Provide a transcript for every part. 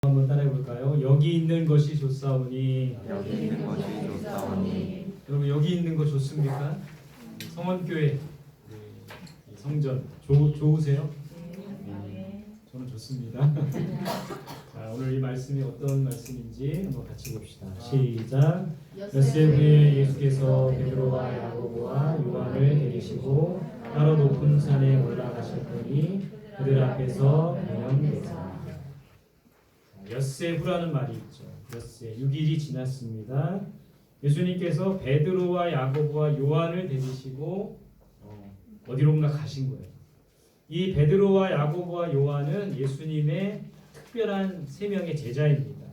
한번 따라해 볼까요? 여기 있는 것이 좋사오니. 여기 있는 것이 좋사오니. 여러분 여기 있는 거 좋습니까? 성원교회 성전 좋으세요? 저는 좋습니다. 자, 오늘 이 말씀이 어떤 말씀인지 한번 같이 봅시다. 시작. 엿새 후에 예수께서 베드로와 야고보와 요한을 데리시고 따로 높은 산에 올라가셨더니 그들 앞에서 변형되사. 엿새 후라는 말이 있죠. 엿새 6일이 지났습니다. 예수님께서 베드로와 야고보와 요한을 데리시고 어디론가 가신 거예요. 이 베드로와 야고보와 요한은 예수님의 특별한 세 명의 제자입니다.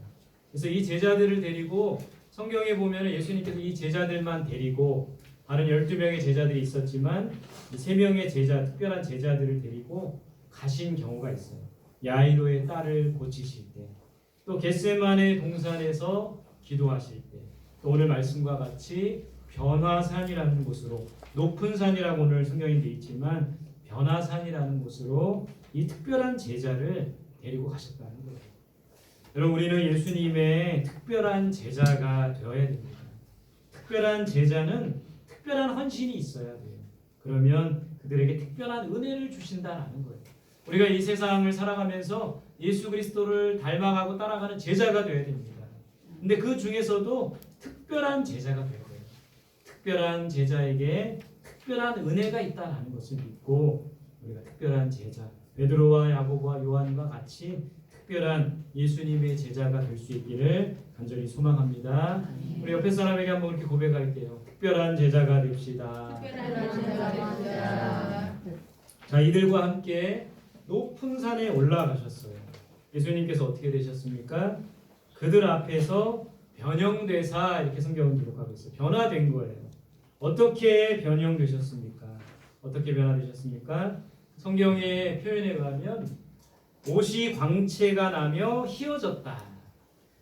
그래서 이 제자들을 데리고 성경에 보면 예수님께서 이 제자들만 데리고 다른 12명의 제자들이 있었지만 이 세 명의 제자, 특별한 제자들을 데리고 가신 경우가 있어요. 야이로의 딸을 고치실 때, 또 겟세마네 동산에서 기도하실 때, 또 오늘 말씀과 같이 변화산이라는 곳으로, 높은 산이라고 오늘 성경에 되어 있지만 변화산이라는 곳으로 이 특별한 제자를 데리고 가셨다는 거예요. 여러분, 우리는 예수님의 특별한 제자가 되어야 됩니다. 특별한 제자는 특별한 헌신이 있어야 돼요. 그러면 그들에게 특별한 은혜를 주신다는 거예요. 우리가 이 세상을 살아가면서 예수 그리스도를 닮아가고 따라가는 제자가 되어야 됩니다. 근데 그 중에서도 특별한 제자가 되어야 돼요. 특별한 제자에게 특별한 은혜가 있다는 것을 믿고 우리가 특별한 제자, 베드로와 야고보와 요한과 같이 특별한 예수님의 제자가 될 수 있기를 간절히 소망합니다. 우리 옆에 사람에게 한번 그렇게 고백할게요. 특별한 제자가 됩시다. 자, 이들과 함께 높은 산에 올라가셨어요. 예수님께서 어떻게 되셨습니까? 그들 앞에서 변형되사, 이렇게 성경은 기록하고 있어요. 변화된 거예요. 어떻게 변형되셨습니까? 어떻게 변화되셨습니까? 성경의 표현에 의하면 옷이 광채가 나며 휘어졌다.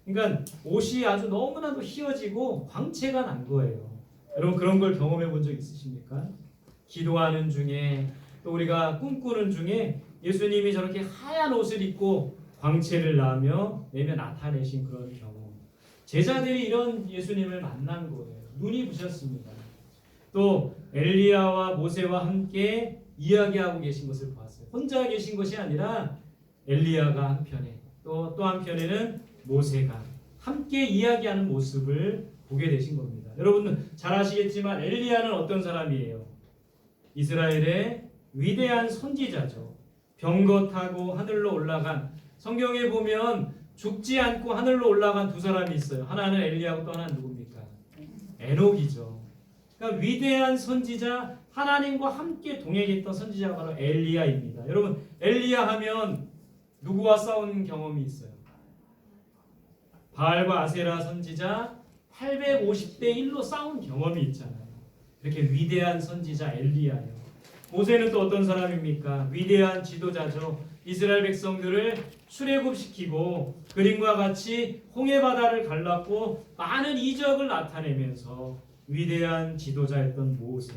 그러니까 옷이 아주 너무나도 휘어지고 광채가 난 거예요. 여러분 그런 걸 경험해 본 적 있으십니까? 기도하는 중에, 또 우리가 꿈꾸는 중에 예수님이 저렇게 하얀 옷을 입고 광채를 내며 나타내신 그런 경험. 제자들이 이런 예수님을 만난 거예요. 눈이 부셨습니다. 또 엘리야와 모세와 함께 이야기하고 계신 것을 보았어요. 혼자 계신 것이 아니라 엘리야가 한편에, 또 한편에는 모세가 함께 이야기하는 모습을 보게 되신 겁니다. 여러분은 잘 아시겠지만 엘리야는 어떤 사람이에요? 이스라엘의 위대한 선지자죠. 병거 타고 하늘로 올라간, 성경에 보면 죽지 않고 하늘로 올라간 두 사람이 있어요. 하나는 엘리야고 또 하나는 누굽니까? 에녹이죠. 그러니까 위대한 선지자, 하나님과 함께 동행했던 선지자가 바로 엘리야입니다. 여러분 엘리야 하면 누구와 싸운 경험이 있어요? 바알과 아세라 선지자 850대 1로 싸운 경험이 있잖아요. 이렇게 위대한 선지자 엘리야예요. 모세는 또 어떤 사람입니까? 위대한 지도자죠. 이스라엘 백성들을 출애굽시키고 그림과 같이 홍해 바다를 갈랐고 많은 이적을 나타내면서 위대한 지도자였던 모세.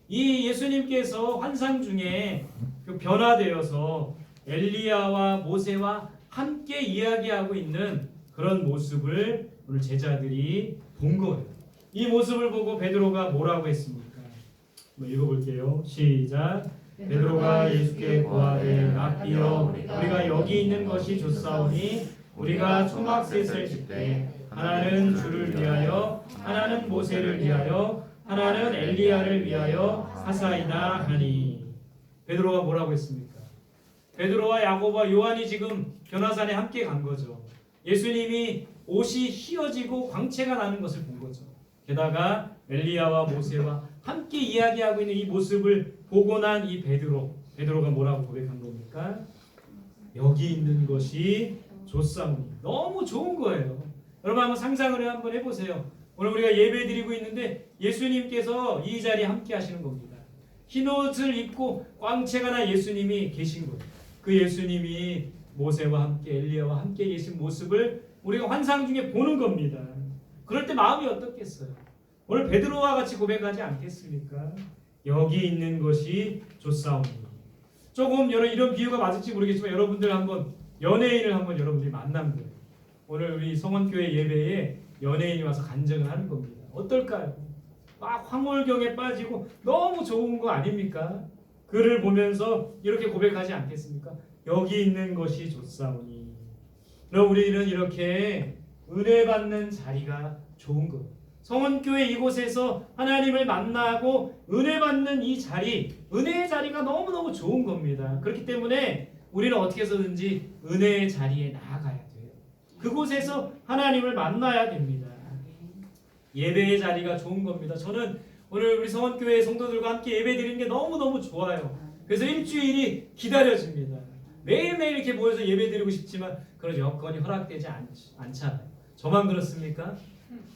이 예수님께서 환상 중에 그 변화되어서 엘리야와 모세와 함께 이야기하고 있는 그런 모습을 오늘 제자들이 본 거예요. 이 모습을 보고 베드로가 뭐라고 했습니까? 한번 읽어볼게요. 시작. 베드로가 예수께 고하되 랍비여, 우리가 여기 있는 것이 좋사오니 우리가 초막셋을 짓되 하나는 주를 위하여, 하나는 모세를 위하여, 하나는 엘리야를 위하여 하사이다 하니. 베드로가 뭐라고 했습니까? 베드로와 야고보와 요한이 지금 변화산에 함께 간 거죠. 예수님이 옷이 휘어지고 광채가 나는 것을 본 거죠. 게다가 엘리야와 모세와 함께 이야기하고 있는 이 모습을 보고 난 이 베드로가 뭐라고 고백한 겁니까? 여기 있는 것이 좋사오니. 너무 좋은 거예요. 여러분 한번 상상을 한번 해보세요. 오늘 우리가 예배 드리고 있는데 예수님께서 이 자리에 함께 하시는 겁니다. 흰 옷을 입고 광채가 난 예수님이 계신 거예요. 그 예수님이 모세와 함께 엘리야와 함께 계신 모습을 우리가 환상 중에 보는 겁니다. 그럴 때 마음이 어떻겠어요? 오늘 베드로와 같이 고백하지 않겠습니까? 여기 있는 것이 좋사오니. 조금 이런 비유가 맞을지 모르겠지만 여러분들 한번 연예인을 한번 여러분들이 만난 거예요. 오늘 우리 성원교회 예배에 연예인이 와서 간증을 하는 겁니다. 어떨까요? 막 황홀경에 빠지고 너무 좋은 거 아닙니까? 그를 보면서 이렇게 고백하지 않겠습니까? 여기 있는 것이 좋사오니. 그럼 우리는 이렇게 은혜 받는 자리가 좋은 것. 성원교회 이곳에서 하나님을 만나고 은혜 받는 이 자리, 은혜의 자리가 너무너무 좋은 겁니다. 그렇기 때문에 우리는 어떻게 해서든지 은혜의 자리에 나아가야 돼요. 그곳에서 하나님을 만나야 됩니다. 예배의 자리가 좋은 겁니다. 저는 오늘 우리 성원교회 성도들과 함께 예배 드리는 게 너무너무 좋아요. 그래서 일주일이 기다려집니다. 매일매일 이렇게 모여서 예배 드리고 싶지만 그런 여건이 허락되지 않잖아요. 저만 그렇습니까?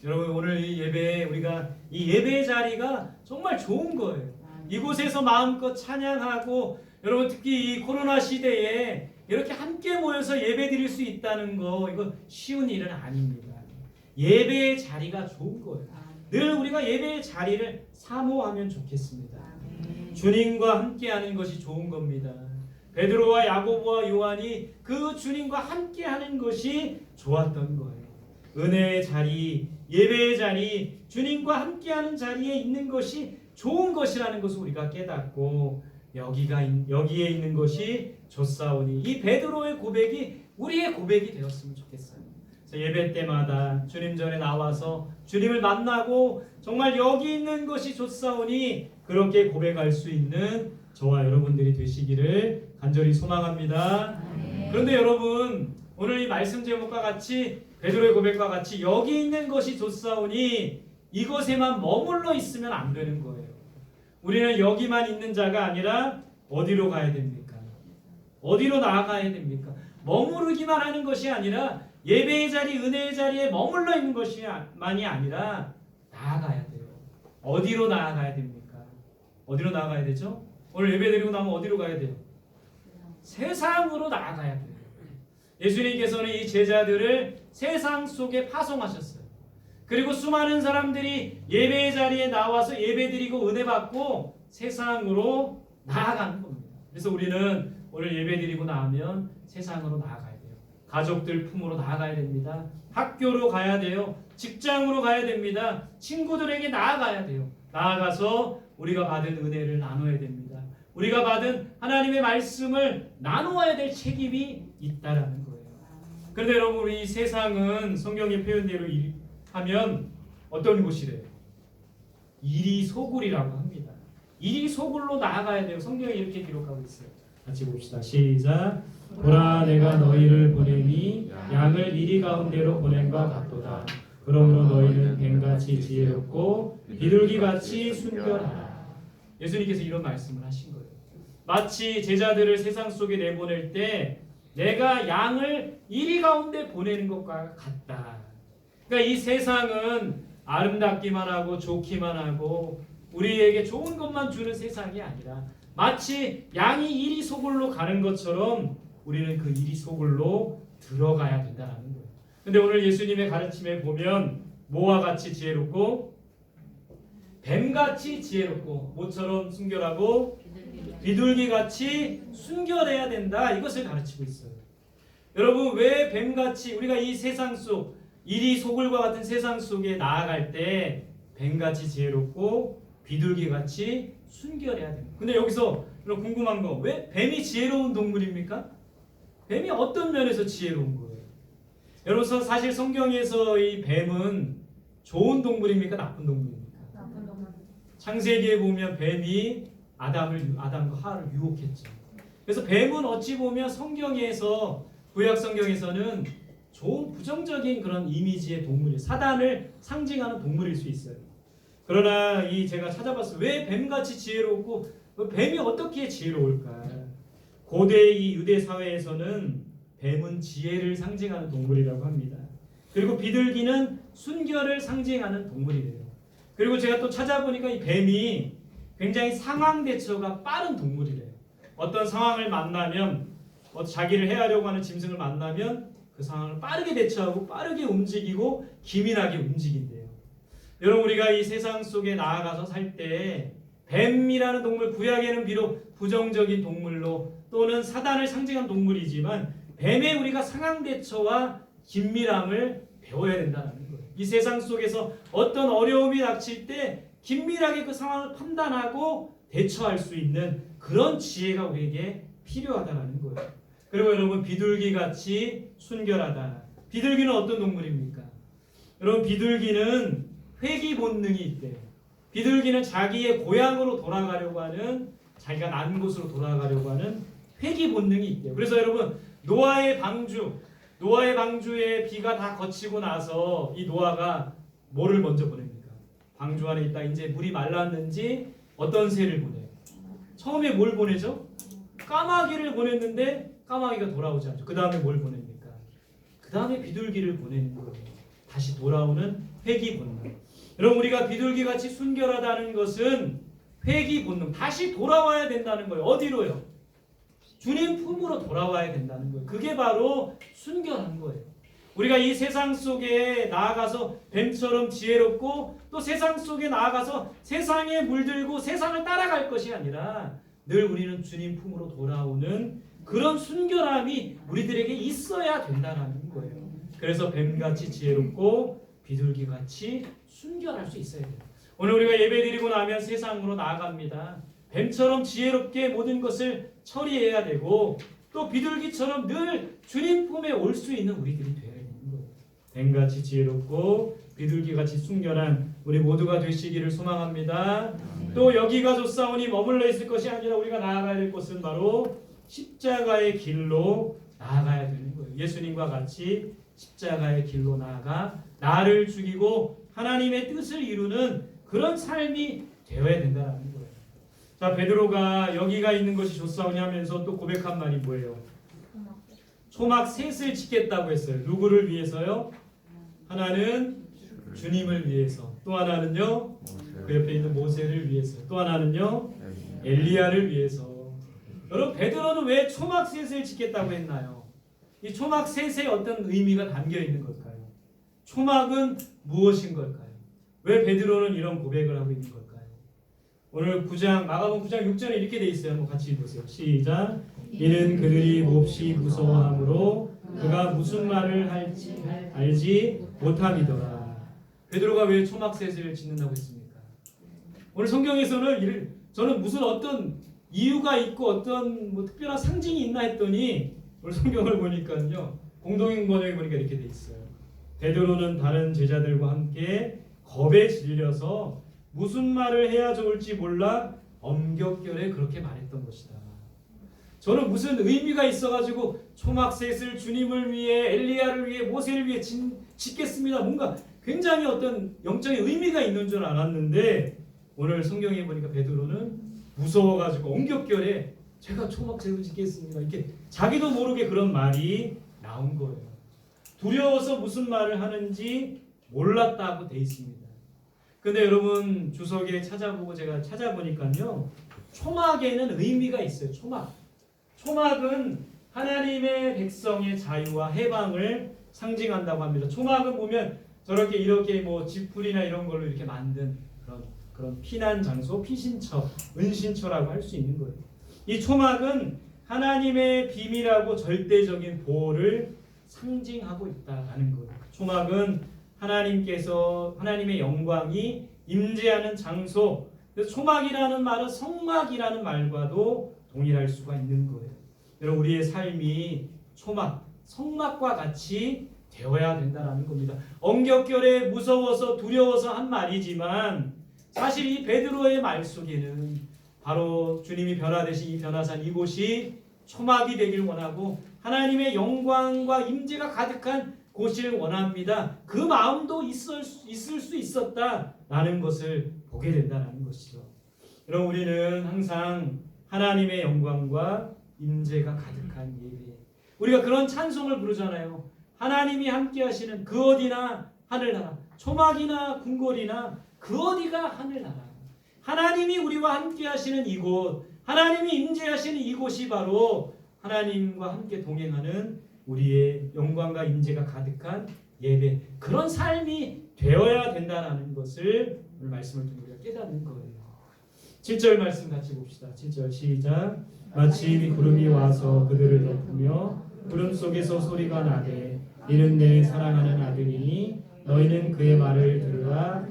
여러분 오늘 이 예배에 우리가 이 예배 자리가 정말 좋은 거예요. 이곳에서 마음껏 찬양하고 여러분 특히 이 코로나 시대에 이렇게 함께 모여서 예배 드릴 수 있다는 거 이거 쉬운 일은 아닙니다. 예배의 자리가 좋은 거예요. 늘 우리가 예배의 자리를 사모하면 좋겠습니다. 주님과 함께하는 것이 좋은 겁니다. 베드로와 야고보와 요한이 그 주님과 함께하는 것이 좋았던 거예요. 은혜의 자리, 예배의 자리, 주님과 함께하는 자리에 있는 것이 좋은 것이라는 것을 우리가 깨닫고 여기에 있는 것이 좋사오니 이 베드로의 고백이 우리의 고백이 되었으면 좋겠어요. 그래서 예배 때마다 주님 전에 나와서 주님을 만나고 정말 여기 있는 것이 좋사오니 그렇게 고백할 수 있는 저와 여러분들이 되시기를 간절히 소망합니다. 그런데 여러분 오늘 이 말씀 제목과 같이 베드로의 고백과 같이 여기 있는 것이 좋사오니 이것에만 머물러 있으면 안 되는 거예요. 우리는 여기만 있는 자가 아니라 어디로 가야 됩니까? 어디로 나아가야 됩니까? 머무르기만 하는 것이 아니라 예배의 자리, 은혜의 자리에 머물러 있는 것만이 아니라 나아가야 돼요. 어디로 나아가야 됩니까? 어디로 나아가야 되죠? 오늘 예배 드리고 나면 어디로 가야 돼요? 세상으로 나아가야 돼요. 예수님께서는 이 제자들을 세상 속에 파송하셨어요. 그리고 수많은 사람들이 예배의 자리에 나와서 예배드리고 은혜 받고 세상으로 나아가는 겁니다. 그래서 우리는 오늘 예배드리고 나면 세상으로 나아가야 돼요. 가족들 품으로 나아가야 됩니다. 학교로 가야 돼요. 직장으로 가야 됩니다. 친구들에게 나아가야 돼요. 나아가서 우리가 받은 은혜를 나눠야 됩니다. 우리가 받은 하나님의 말씀을 나누어야 될 책임이 있다라는 거예요. 그런데 여러분 우리 이 세상은 성경의 표현대로 하면 어떤 곳이래요? 이리 소굴이라고 합니다. 이리 소굴로 나아가야 돼요. 성경에 이렇게 기록하고 있어요. 같이 봅시다. 시작. 보라 내가 너희를 보내니 양을 이리 가운데로 보낸과 같도다. 그러므로 너희는 뱀같이 지혜롭고 비둘기같이 순결하라. 예수님께서 이런 말씀을 하신 거예요. 마치 제자들을 세상 속에 내보낼 때 내가 양을 이리 가운데 보내는 것과 같다. 그러니까 이 세상은 아름답기만 하고 좋기만 하고 우리에게 좋은 것만 주는 세상이 아니라 마치 양이 이리 소굴로 가는 것처럼 우리는 그 이리 소굴로 들어가야 된다는 거예요. 근데 오늘 예수님의 가르침에 보면 뭐와 같이 지혜롭고 뱀같이 지혜롭고 모처럼 순결하고 비둘기같이 순결해야 된다. 이것을 가르치고 있어요. 여러분 왜 뱀같이 우리가 이 세상 속 이리 소굴과 같은 세상 속에 나아갈 때 뱀같이 지혜롭고 비둘기같이 순결해야 됩니다. 근데 여기서 궁금한 거 왜 뱀이 지혜로운 동물입니까? 뱀이 어떤 면에서 지혜로운 거예요? 여러분 사실 성경에서 이 뱀은 좋은 동물입니까? 나쁜 동물입니까? 나쁜 동물. 창세기에 보면 뱀이 아담과 하와를 유혹했죠. 그래서 뱀은 어찌 보면 성경에서 구약 성경에서는 좋은 부정적인 그런 이미지의 동물이에요. 사단을 상징하는 동물일 수 있어요. 그러나 제가 찾아봤어요. 왜 뱀같이 지혜롭고 뱀이 어떻게 지혜로울까? 고대 이 유대 사회에서는 뱀은 지혜를 상징하는 동물이라고 합니다. 그리고 비둘기는 순결을 상징하는 동물이래요. 그리고 제가 또 찾아보니까 이 뱀이 굉장히 상황 대처가 빠른 동물이래요. 어떤 상황을 만나면 자기를 해하려고 하는 짐승을 만나면 그 상황을 빠르게 대처하고 빠르게 움직이고 기민하게 움직인대요. 여러분 우리가 이 세상 속에 나아가서 살 때 뱀이라는 동물, 구약에는 비록 부정적인 동물로 또는 사단을 상징한 동물이지만 뱀에 우리가 상황 대처와 긴밀함을 배워야 된다는 거예요. 이 세상 속에서 어떤 어려움이 닥칠 때 긴밀하게 그 상황을 판단하고 대처할 수 있는 그런 지혜가 우리에게 필요하다는 거예요. 그리고 여러분, 비둘기같이 순결하다. 비둘기는 어떤 동물입니까? 여러분, 비둘기는 회귀 본능이 있대요. 비둘기는 자기의 고향으로 돌아가려고 하는, 자기가 난 곳으로 돌아가려고 하는 회귀 본능이 있대요. 그래서 여러분, 노아의 방주에 비가 다 거치고 나서 이 노아가 뭐를 먼저 보냅니까? 방주 안에 있다 이제 물이 말랐는지 어떤 새를 보내요? 처음에 뭘 보내죠? 까마귀를 보냈는데 까마귀가 돌아오지 않죠. 그 다음에 뭘 보냅니까? 그 다음에 비둘기를 보내는 거예요. 다시 돌아오는 회귀 본능. 여러분, 우리가 비둘기같이 순결하다는 것은 회귀 본능, 다시 돌아와야 된다는 거예요. 어디로요? 주님 품으로 돌아와야 된다는 거예요. 그게 바로 순결한 거예요. 우리가 이 세상 속에 나아가서 뱀처럼 지혜롭고 또 세상 속에 나아가서 세상에 물들고 세상을 따라갈 것이 아니라 늘 우리는 주님 품으로 돌아오는 그런 순결함이 우리들에게 있어야 된다는 거예요. 그래서 뱀같이 지혜롭고 비둘기같이 순결할 수 있어야 돼요. 오늘 우리가 예배드리고 나면 세상으로 나아갑니다. 뱀처럼 지혜롭게 모든 것을 처리해야 되고 또 비둘기처럼 늘 주님 품에 올 수 있는 우리들이 되어야 되는 거예요. 뱀같이 지혜롭고 비둘기같이 순결한 우리 모두가 되시기를 소망합니다. 또 여기가 좋사오니 머물러 있을 것이 아니라 우리가 나아가야 될 곳은 바로 십자가의 길로 나아가야 되는 거예요. 예수님과 같이 십자가의 길로 나아가 나를 죽이고 하나님의 뜻을 이루는 그런 삶이 되어야 된다는 거예요. 자, 베드로가 여기가 있는 것이 좋사오니 하면서 또 고백한 말이 뭐예요? 초막 셋을 짓겠다고 했어요. 누구를 위해서요? 하나는 주님을 위해서, 또 하나는요 그 옆에 있는 모세를 위해서, 또 하나는요 엘리야를 위해서. 여러분, 베드로는 왜 초막 셋을 짓겠다고 했나요? 이 초막 셋에 어떤 의미가 담겨 있는 걸까요? 초막은 무엇인 걸까요? 왜 베드로는 이런 고백을 하고 있는 걸까요? 오늘 마가복음 9장 6절에 이렇게 돼 있어요. 한번 같이 읽으세요. 시작. 이는 그들이 몹시 무서워함으로 그가 무슨 말을 할지 알지 못함이더라. 베드로가 왜 초막셋을 짓는다고 했습니까? 오늘 성경에서는 저는 무슨 어떤 이유가 있고 어떤 특별한 상징이 있나 했더니 오늘 성경을 보니까요, 공동인 번역에 보니까 이렇게 돼 있어요. 베드로는 다른 제자들과 함께 겁에 질려서 무슨 말을 해야 좋을지 몰라 엄격결에 그렇게 말했던 것이다. 저는 무슨 의미가 있어가지고 초막셋을 주님을 위해, 엘리야를 위해, 모세를 위해 짓겠습니다. 뭔가 굉장히 어떤 영적인 의미가 있는 줄 알았는데 오늘 성경에 보니까 베드로는 무서워가지고 엄격결에 제가 초막셋을 짓겠습니다. 이렇게 자기도 모르게 그런 말이 나온 거예요. 두려워서 무슨 말을 하는지 몰랐다고 돼 있습니다. 근데 여러분, 주석에 제가 찾아보니까요, 초막에는 의미가 있어요. 초막은 하나님의 백성의 자유와 해방을 상징한다고 합니다. 초막은 보면 저렇게 이렇게 지풀이나 이런 걸로 이렇게 만든 그런 피난 장소, 피신처, 은신처라고 할 수 있는 거예요. 이 초막은 하나님의 비밀하고 절대적인 보호를 상징하고 있다라는 거예요. 초막은 하나님의 영광이 임재하는 장소. 그래서 초막이라는 말은 성막이라는 말과도 동일할 수가 있는 거예요. 여러분, 우리의 삶이 초막, 성막과 같이 되어야 된다는 겁니다. 엄격결에 무서워서 두려워서 한 말이지만 사실 이 베드로의 말 속에는 바로 주님이 변화되신 이 변화산 이곳이 초막이 되길 원하고 하나님의 영광과 임재가 가득한 곳을 원합니다. 그 마음도 있을 수 있었다라는 것을 보게 된다는 것이죠. 여러분, 우리는 항상 하나님의 영광과 임재가 가득한 예배, 우리가 그런 찬송을 부르잖아요. 하나님이 함께 하시는 그 어디나 하늘나라, 초막이나 궁궐이나 그 어디가 하늘나라. 하나님이 우리와 함께 하시는 이곳, 하나님이 임재하시는 이곳이 바로 하나님과 함께 동행하는 우리의 영광과 임재가 가득한 예배, 그런 삶이 되어야 된다는 것을 오늘 말씀을 통해 우리가 깨닫는 거예요. 7절 말씀 같이 봅시다. 7절 시작. 마치 구름이 와서 그들을 덮으며 구름 속에서 소리가 나되 이는 내 사랑하는 아들이니 너희는 그의 말을 들으라.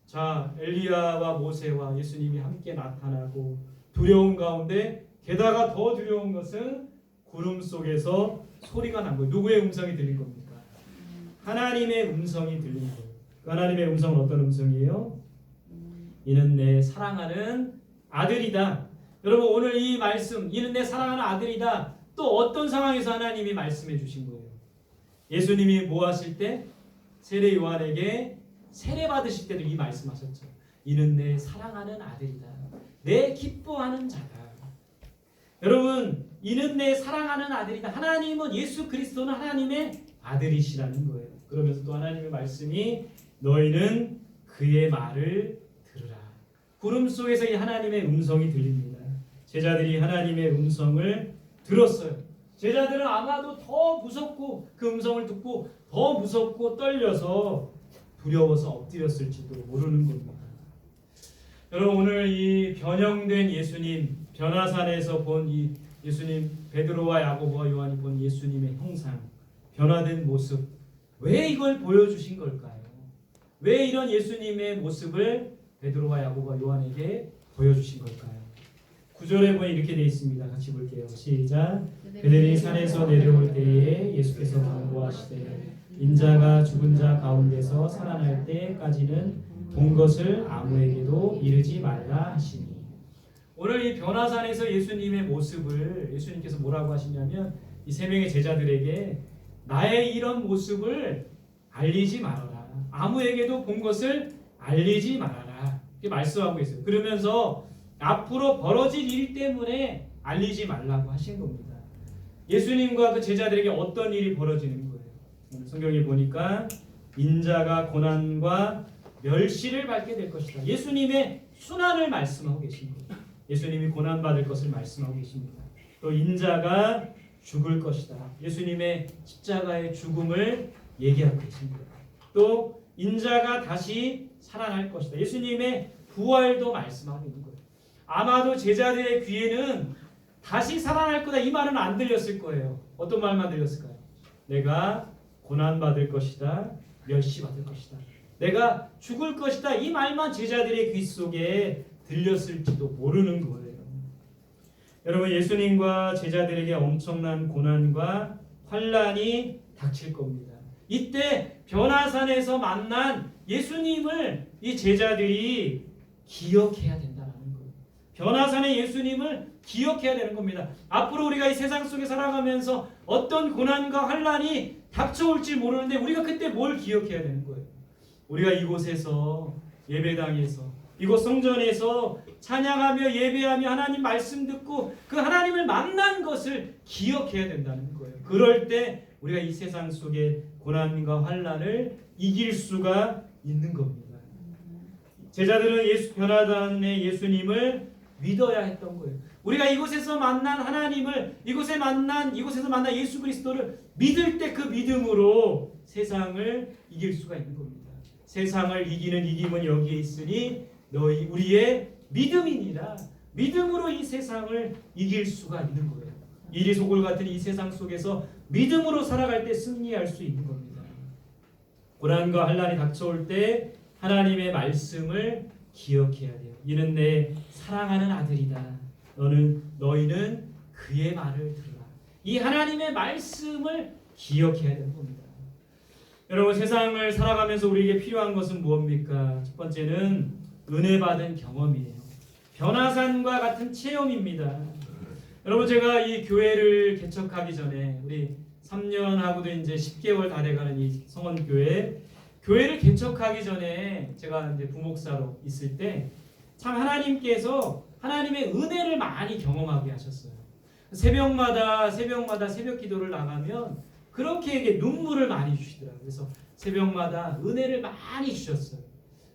자, 엘리야와 모세와 예수님이 함께 나타나고 두려운 가운데 게다가 더 두려운 것은 구름 속에서 소리가 난 거예요. 누구의 음성이 들린 겁니까? 하나님의 음성이 들린 거예요. 그 하나님의 음성은 어떤 음성이에요? 이는 내 사랑하는 아들이다. 여러분 오늘 이 말씀 이는 내 사랑하는 아들이다. 또 어떤 상황에서 하나님이 말씀해 주신 거예요? 예수님이 뭐 하실 때? 세례 요한에게 세례 받으실 때도 이 말씀하셨죠. 이는 내 사랑하는 아들이다. 내 기뻐하는 자다. 여러분 이는 내 사랑하는 아들이다. 하나님은 예수 그리스도는 하나님의 아들이시라는 거예요. 그러면서 또 하나님의 말씀이 너희는 그의 말을 들으라. 구름 속에서 이 하나님의 음성이 들립니다. 제자들이 하나님의 음성을 들었어요. 제자들은 아마도 더 무섭고 그 음성을 듣고 더 무섭고 떨려서 두려워서 엎드렸을지도 모르는 겁니다. 여러분 오늘 이 변형된 예수님 변화산에서 본 이 예수님 베드로와 야고보와 요한이 본 예수님의 형상 변화된 모습 왜 이걸 보여주신 걸까요? 왜 이런 예수님의 모습을 베드로와 야고보와 요한에게 보여주신 걸까요? 9절에 보니 이렇게 되어 있습니다. 같이 볼게요. 시작. 그들이 산에서 내려올 때에 예수께서 경고하시되 인자가 죽은 자 가운데서 살아날 때까지는 본 것을 아무에게도 이르지 말라 하시니. 오늘 이 변화산에서 예수님의 모습을 예수님께서 뭐라고 하시냐면 이 세 명의 제자들에게 나의 이런 모습을 알리지 말아라. 아무에게도 본 것을 알리지 말아라. 이렇게 말씀하고 있어요. 그러면서 앞으로 벌어질 일 때문에 알리지 말라고 하신 겁니다. 예수님과 그 제자들에게 어떤 일이 벌어지는 거예요? 오늘 성경에 보니까 인자가 고난과 멸시를 받게 될 것이다. 예수님의 순환을 말씀하고 계신 거예요. 예수님이 고난받을 것을 말씀하고 계십니다. 또 인자가 죽을 것이다. 예수님의 십자가의 죽음을 얘기하고 계십니다. 또 인자가 다시 살아날 것이다. 예수님의 부활도 말씀하고 있는 거예요. 아마도 제자들의 귀에는 다시 살아날 거다 이 말은 안 들렸을 거예요. 어떤 말만 들렸을까요? 내가 고난받을 것이다. 멸시받을 것이다. 내가 죽을 것이다. 이 말만 제자들의 귀 속에 들렸을지도 모르는 거예요. 여러분 예수님과 제자들에게 엄청난 고난과 환난이 닥칠 겁니다. 이때 변화산에서 만난 예수님을 이 제자들이 기억해야 된다는 거예요. 변화산의 예수님을 기억해야 되는 겁니다. 앞으로 우리가 이 세상 속에 살아가면서 어떤 고난과 환난이 닥쳐올지 모르는데 우리가 그때 뭘 기억해야 되는 거예요? 우리가 이곳에서 예배당에서 이곳 성전에서 찬양하며 예배하며 하나님 말씀 듣고 그 하나님을 만난 것을 기억해야 된다는 거예요. 그럴 때 우리가 이 세상 속에 고난과 환난을 이길 수가 있는 겁니다. 제자들은 변화단의 예수님을 믿어야 했던 거예요. 우리가 이곳에서 만난 하나님을 이곳에서 만난 예수 그리스도를 믿을 때 그 믿음으로 세상을 이길 수가 있는 겁니다. 세상을 이기는 이김은 여기에 있으니 너희 우리의 믿음이니라. 믿음으로 이 세상을 이길 수가 있는 거예요. 이리 소굴 같은 이 세상 속에서 믿음으로 살아갈 때 승리할 수 있는 겁니다. 고난과 환난이 닥쳐올 때 하나님의 말씀을 기억해야 돼요. 이는 내 사랑하는 아들이다. 너희는 그의 말을 들으라. 이 하나님의 말씀을 기억해야 되는 겁니다. 여러분 세상을 살아가면서 우리에게 필요한 것은 무엇입니까? 첫 번째는 은혜 받은 경험이에요. 변화산과 같은 체험입니다. 여러분 제가 이 교회를 개척하기 전에 우리 3년하고도 이제 10개월 다 돼가는 이 교회를 개척하기 전에 제가 이제 부목사로 있을 때 참 하나님께서 하나님의 은혜를 많이 경험하게 하셨어요. 새벽마다 새벽 기도를 나가면 그렇게 눈물을 많이 주시더라고요. 그래서 새벽마다 은혜를 많이 주셨어요.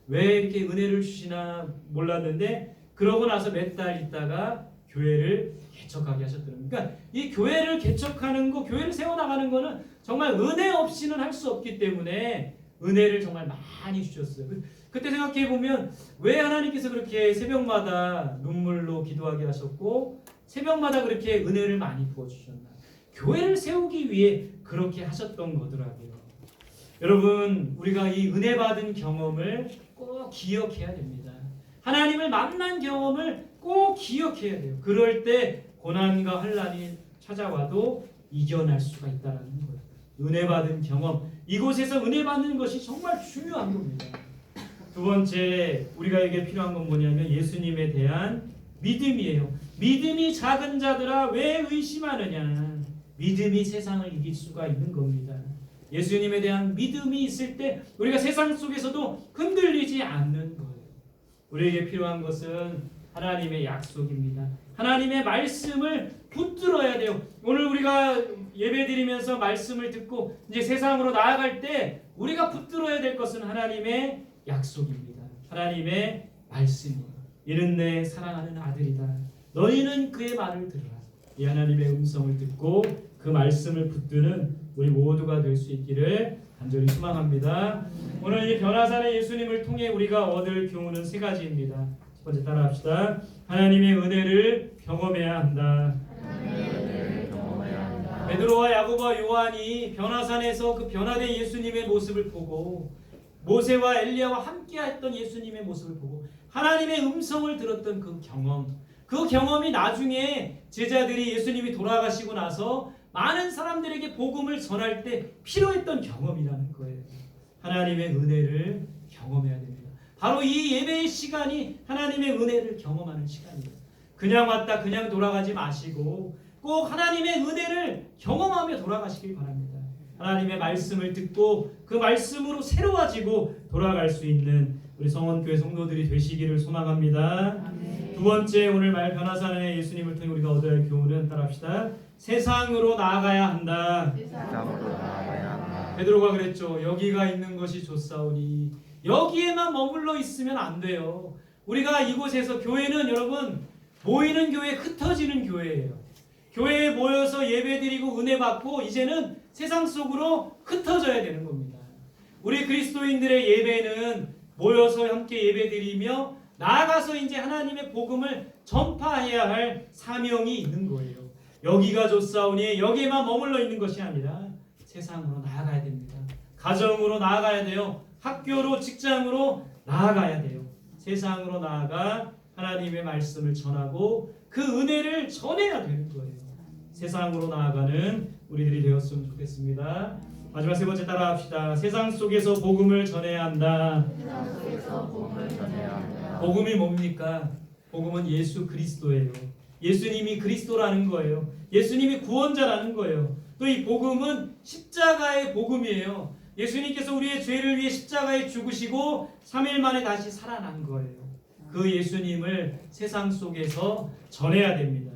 왜 이렇게 은혜를 주시나 몰랐는데 그러고 나서 몇 달 있다가 교회를 개척하게 하셨더라고요. 그러니까 이 교회를 개척하는 거, 교회를 세워나가는 거는 정말 은혜 없이는 할 수 없기 때문에 은혜를 정말 많이 주셨어요. 그때 생각해 보면 왜 하나님께서 그렇게 새벽마다 눈물로 기도하게 하셨고 새벽마다 그렇게 은혜를 많이 부어주셨나? 교회를 세우기 위해 그렇게 하셨던 거더라고요. 여러분, 우리가 이 은혜 받은 경험을 꼭 기억해야 됩니다. 하나님을 만난 경험을 꼭 기억해야 돼요. 그럴 때 고난과 환난이 찾아와도 이겨낼 수가 있다는 거예요. 은혜 받은 경험, 이곳에서 은혜 받는 것이 정말 중요한 겁니다. 두 번째, 우리가에게 필요한 건 뭐냐면 예수님에 대한 믿음이에요. 믿음이 작은 자들아 왜 의심하느냐. 믿음이 세상을 이길 수가 있는 겁니다. 예수님에 대한 믿음이 있을 때 우리가 세상 속에서도 흔들리지 않는 거예요. 우리에게 필요한 것은 하나님의 약속입니다. 하나님의 말씀을 붙들어야 돼요. 오늘 우리가 예배드리면서 말씀을 듣고 이제 세상으로 나아갈 때 우리가 붙들어야 될 것은 하나님의 약속입니다. 하나님의 말씀이에요. 이는 내 사랑하는 아들이다. 너희는 그의 말을 들으라. 이 하나님의 음성을 듣고 그 말씀을 붙드는 우리 모두가 될 수 있기를 간절히 소망합니다. 오늘 이 변화산의 예수님을 통해 우리가 얻을 교훈은 세 가지입니다. 첫 번째 따라합시다. 하나님의 은혜를 경험해야 한다. 베드로와 야고보와 요한이 변화산에서 그 변화된 예수님의 모습을 보고 모세와 엘리야와 함께했던 예수님의 모습을 보고 하나님의 음성을 들었던 그 경험이 나중에 제자들이 예수님이 돌아가시고 나서 많은 사람들에게 복음을 전할 때 필요했던 경험이라는 거예요. 하나님의 은혜를 경험해야 됩니다. 바로 이 예배의 시간이 하나님의 은혜를 경험하는 시간이에요. 그냥 왔다 그냥 돌아가지 마시고 꼭 하나님의 은혜를 경험하며 돌아가시길 바랍니다. 하나님의 말씀을 듣고 그 말씀으로 새로워지고 돌아갈 수 있는 우리 성원교회 성도들이 되시기를 소망합니다. 아멘. 두 번째, 오늘 말 변화산의 예수님을 통해 우리가 얻어야 할 교훈은 따라합시다. 세상으로 나아가야 한다. 베드로가 그랬죠. 여기가 있는 것이 좋사오니 여기에만 머물러 있으면 안 돼요. 우리가 이곳에서 교회는 여러분 모이는 교회, 흩어지는 교회예요. 교회에 모여서 예배드리고 은혜 받고 이제는 세상 속으로 흩어져야 되는 겁니다. 우리 그리스도인들의 예배는 모여서 함께 예배드리며 나아가서 이제 하나님의 복음을 전파해야 할 사명이 있는 거예요. 여기가 좋사오니 여기에만 머물러 있는 것이 아니라 세상으로 나아가야 됩니다. 가정으로 나아가야 돼요. 학교로, 직장으로 나아가야 돼요. 세상으로 나아가 하나님의 말씀을 전하고 그 은혜를 전해야 되는 거예요. 세상으로 나아가는 우리들이 되었으면 좋겠습니다. 마지막 세 번째 따라합시다. 세상 속에서 복음을 전해야 한다. 복음이 뭡니까? 복음은 예수 그리스도예요. 예수님이 그리스도라는 거예요. 예수님이 구원자라는 거예요. 또 이 복음은 십자가의 복음이에요. 예수님께서 우리의 죄를 위해 십자가에 죽으시고 3일 만에 다시 살아난 거예요. 그 예수님을 세상 속에서 전해야 됩니다.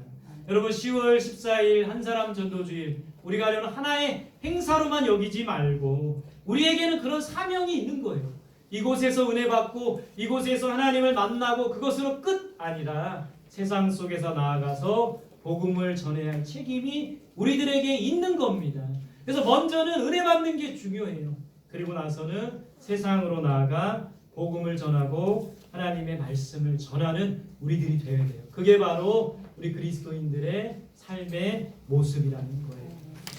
여러분 10월 14일 한사람 전도주일 우리가 하려는 하나의 행사로만 여기지 말고 우리에게는 그런 사명이 있는 거예요. 이곳에서 은혜 받고 이곳에서 하나님을 만나고 그것으로 끝 아니라 세상 속에서 나아가서 복음을 전해야 할 책임이 우리들에게 있는 겁니다. 그래서 먼저는 은혜 받는 게 중요해요. 그리고 나서는 세상으로 나아가 복음을 전하고 하나님의 말씀을 전하는 우리들이 되어야 돼요. 그게 바로 우리 그리스도인들의 삶의 모습이라는 거예요.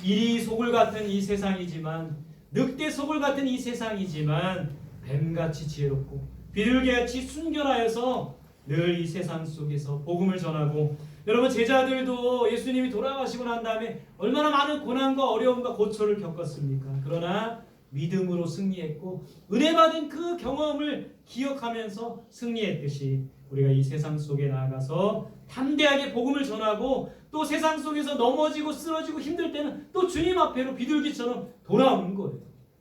이리 소굴 같은 이 세상이지만 늑대 소굴 같은 이 세상이지만 뱀같이 지혜롭고 비둘기같이 순결하여서 늘 이 세상 속에서 복음을 전하고 여러분 제자들도 예수님이 돌아가시고 난 다음에 얼마나 많은 고난과 어려움과 고초를 겪었습니까? 그러나 믿음으로 승리했고 은혜 받은 그 경험을 기억하면서 승리했듯이 우리가 이 세상 속에 나아가서 담대하게 복음을 전하고 또 세상 속에서 넘어지고 쓰러지고 힘들 때는 또 주님 앞에로 비둘기처럼 돌아오는 거예요.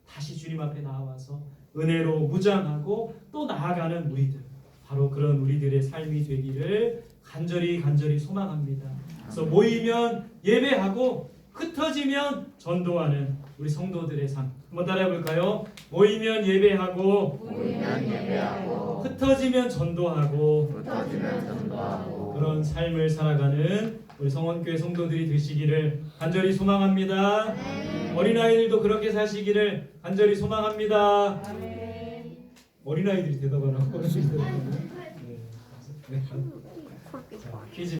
다시 주님 앞에 나와서 은혜로 무장하고 또 나아가는 우리들, 바로 그런 우리들의 삶이 되기를 간절히 소망합니다. 그래서 모이면 예배하고 흩어지면 전도하는 우리 성도들의 삶 한번 따라해 볼까요? 모이면 예배하고 흩어지면 전도하고 그런 삶을 살아가는 우리 성원교회 성도들이 되시기를 간절히 소망합니다. 어린아이들도 그렇게 사시기를 간절히 소망합니다. 어린아이들이 대답하나? 퀴즈